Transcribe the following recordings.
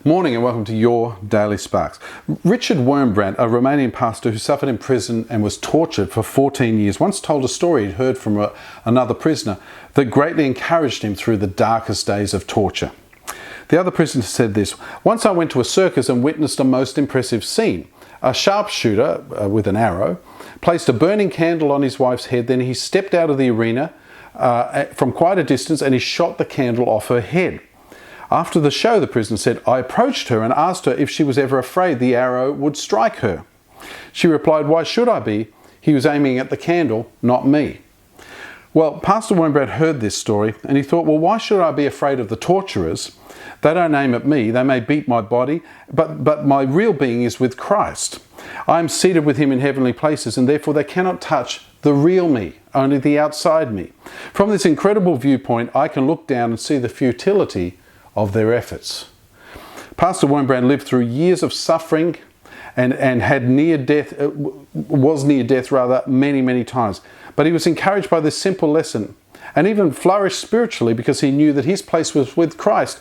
Morning and welcome to your Daily Sparks. Richard Wurmbrand, a Romanian pastor who suffered in prison and was tortured for 14 years, once told a story he'd heard from another prisoner that greatly encouraged him through the darkest days of torture. The other prisoner said this: "Once I went to a circus and witnessed a most impressive scene. A sharpshooter with an arrow placed a burning candle on his wife's head, then he stepped out of the arena from quite a distance and he shot the candle off her head. After the show," the prisoner said, "I approached her and asked her if she was ever afraid the arrow would strike her. She replied, 'Why should I be? He was aiming at the candle, not me.'" Well, Pastor Wurmbrand heard this story and he thought, well, why should I be afraid of the torturers? They don't aim at me, they may beat my body, but my real being is with Christ. I am seated with him in heavenly places, and therefore they cannot touch the real me, only the outside me. From this incredible viewpoint, I can look down and see the futility of their efforts. Pastor Wurmbrand lived through years of suffering and had was near death many times. But he was encouraged by this simple lesson and even flourished spiritually because he knew that his place was with Christ,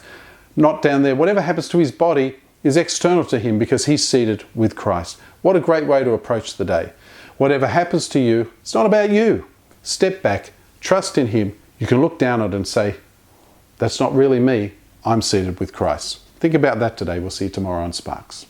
not down there. Whatever happens to his body is external to him because he's seated with Christ. What a great way to approach the day. Whatever happens to you, it's not about you. Step back, trust in him. You can look down at it and say, that's not really me. I'm seated with Christ. Think about that today. We'll see you tomorrow on Sparks.